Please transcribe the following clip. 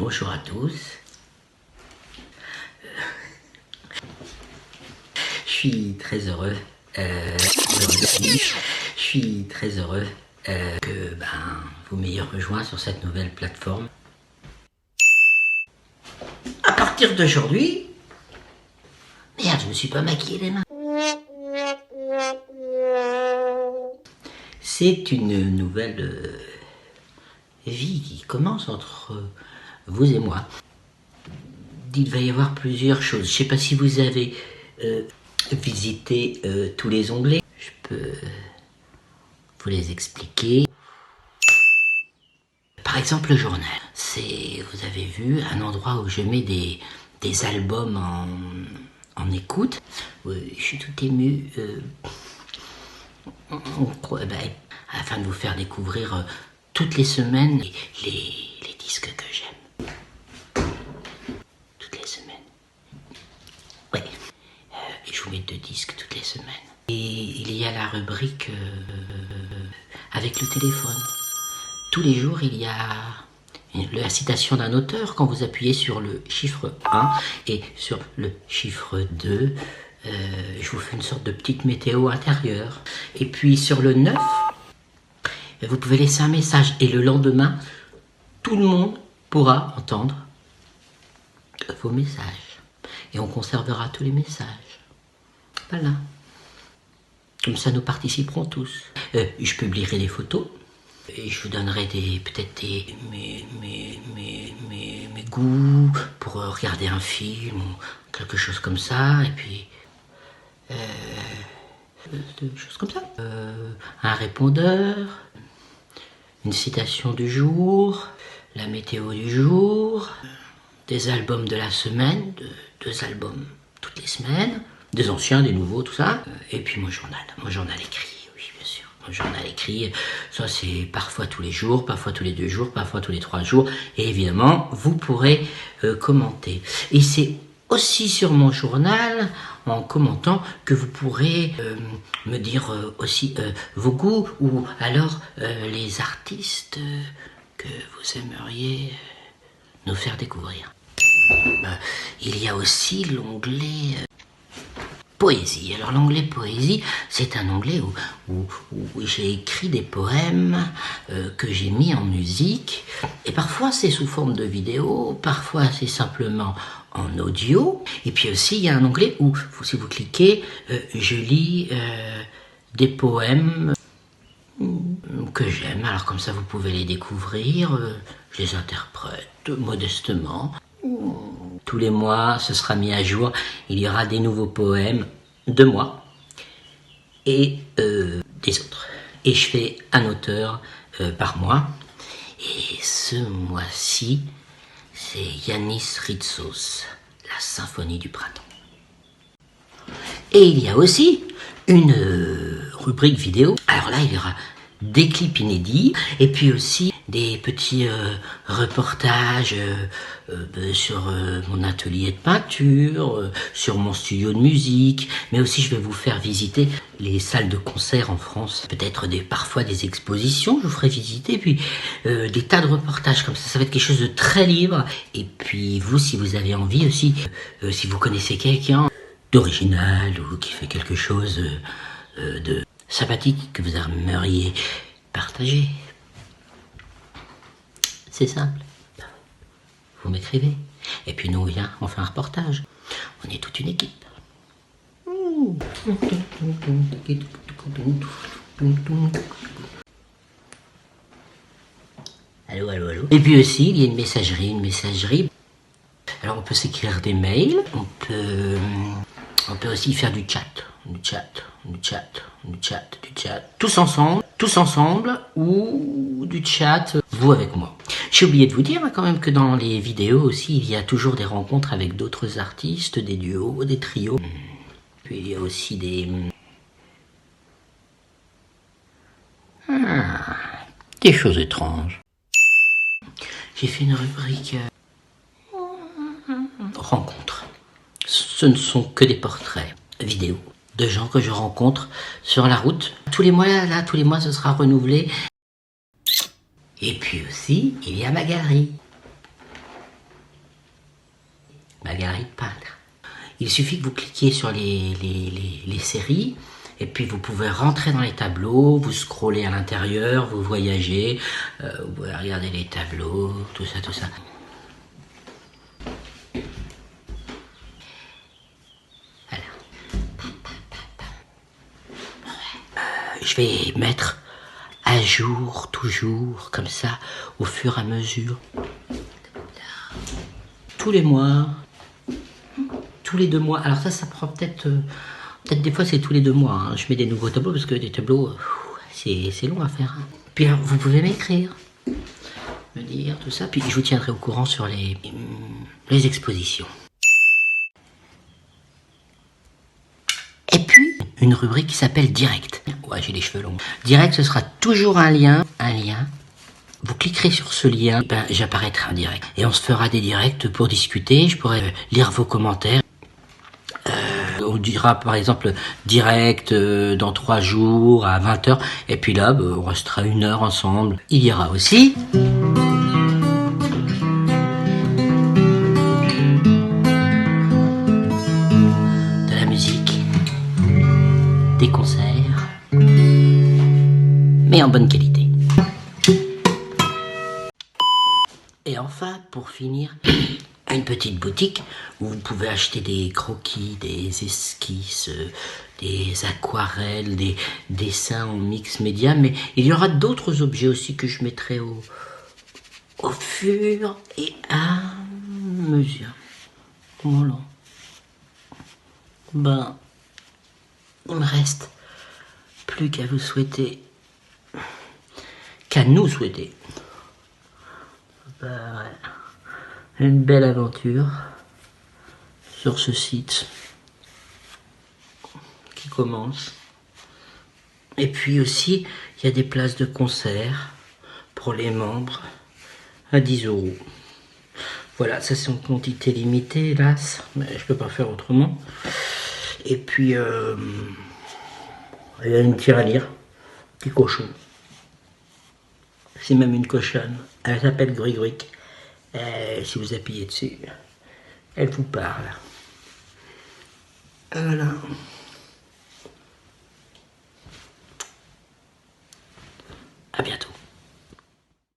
Bonjour à tous. Je suis très heureux. Je suis très heureux que vous m'ayez rejoint sur cette nouvelle plateforme. À partir d'aujourd'hui, merde, je me suis pas maquillé les mains. C'est une nouvelle vie qui commence entre vous et moi. Il va y avoir plusieurs choses. Je ne sais pas si vous avez visité tous les onglets. Je peux vous les expliquer. Par exemple, le journal. C'est, vous avez vu, un endroit où je mets des albums en écoute. Je suis tout ému. Afin de vous faire découvrir toutes les semaines les disques que j'aime. Toutes les semaines. Ouais. Et je vous mets 2 disques toutes les semaines. Et il y a la rubrique avec le téléphone. Tous les jours, il y a la citation d'un auteur. Quand vous appuyez sur le chiffre 1 et sur le chiffre 2, je vous fais une sorte de petite météo intérieure. Et puis sur le 9, vous pouvez laisser un message. Et le lendemain, tout le monde pourra entendre vos messages. Et on conservera tous les messages. Voilà. Comme ça, nous participerons tous. Je publierai des photos. Et je vous donnerai peut-être mes goûts pour regarder un film ou quelque chose comme ça. Et puis... des choses comme ça. Un répondeur, une citation du jour, la météo du jour, des albums de la semaine, 2 albums toutes les semaines, des anciens, des nouveaux, tout ça. Et puis mon journal écrit, oui bien sûr. Mon journal écrit, ça c'est parfois tous les jours, parfois tous les 2 jours, parfois tous les 3 jours. Et évidemment, vous pourrez commenter. Et c'est aussi sur mon journal, en commentant, que vous pourrez me dire aussi vos goûts, ou alors les artistes que vous aimeriez nous faire découvrir. Il y a aussi l'onglet poésie. Alors l'onglet poésie, c'est un onglet où j'ai écrit des poèmes que j'ai mis en musique, et parfois c'est sous forme de vidéo, parfois c'est simplement en audio. Et puis aussi il y a un onglet où, si vous cliquez, je lis des poèmes que j'aime. Alors comme ça vous pouvez les découvrir, je les interprète modestement. Tous les mois, ce sera mis à jour. Il y aura des nouveaux poèmes de moi et des autres. Et je fais un auteur par mois. Et ce mois-ci, c'est Yanis Ritsos, la symphonie du printemps. Et il y a aussi une rubrique vidéo. Alors là, il y aura des clips inédits, et puis aussi des petits reportages sur mon atelier de peinture, sur mon studio de musique, mais aussi je vais vous faire visiter les salles de concert en France, peut-être parfois des expositions, je vous ferai visiter, puis des tas de reportages comme ça va être quelque chose de très libre. Et puis vous, si vous avez envie aussi, si vous connaissez quelqu'un d'original ou qui fait quelque chose de sympathique que vous aimeriez partager, c'est simple. Vous m'écrivez. Et puis nous, on fait un reportage. On est toute une équipe. Allô, allô, allô. Et puis aussi, il y a une messagerie. Alors on peut s'écrire des mails. On peut aussi faire du chat. Du chat. Tous ensemble, ou du chat, vous avec moi. J'ai oublié de vous dire quand même que dans les vidéos aussi, il y a toujours des rencontres avec d'autres artistes, des duos, des trios. Puis il y a aussi des choses étranges. J'ai fait une rubrique rencontres. Ce ne sont que des portraits vidéo de gens que je rencontre sur la route. Tous les mois, ce sera renouvelé. Et puis aussi, il y a ma galerie. ma galerie de peintres. Il suffit que vous cliquiez sur les séries, et puis vous pouvez rentrer dans les tableaux, vous scrollez à l'intérieur, vous voyagez, vous pouvez regarder les tableaux, tout ça, tout ça. Voilà. Je vais mettre à jour, toujours, comme ça, au fur et à mesure. Tous les mois, tous les 2 mois. Alors ça prend peut-être des fois c'est tous les 2 mois. Hein. Je mets des nouveaux tableaux parce que des tableaux, c'est long à faire. Hein. Puis alors, vous pouvez m'écrire, me dire tout ça, puis je vous tiendrai au courant sur les expositions. Et puis, une rubrique qui s'appelle Direct. Ouais, j'ai les cheveux longs. Direct, ce sera toujours un lien. Vous cliquerez sur ce lien, ben, j'apparaîtrai en direct. Et on se fera des directs pour discuter, je pourrai lire vos commentaires. On dira par exemple direct dans 3 jours à 20h. Et puis là, ben, on restera 1 heure ensemble. Il y aura aussi... de la musique, des concerts, mais en bonne qualité. Et enfin, pour finir, une petite boutique où vous pouvez acheter des croquis, des esquisses, des aquarelles, des dessins en mix média, mais il y aura d'autres objets aussi que je mettrai au fur et à mesure. Voilà. Ben, il me reste plus qu'à vous souhaiter, qu'à nous souhaiter, une belle aventure sur ce site qui commence. Et puis aussi, il y a des places de concert pour les membres à 10 €. Voilà, ça c'est en quantité limitée, hélas, mais je peux pas faire autrement. Et puis, il y a une tirelire, petit cochon. C'est même une cochonne. Elle s'appelle Grugruc. Si vous appuyez dessus, elle vous parle. Voilà.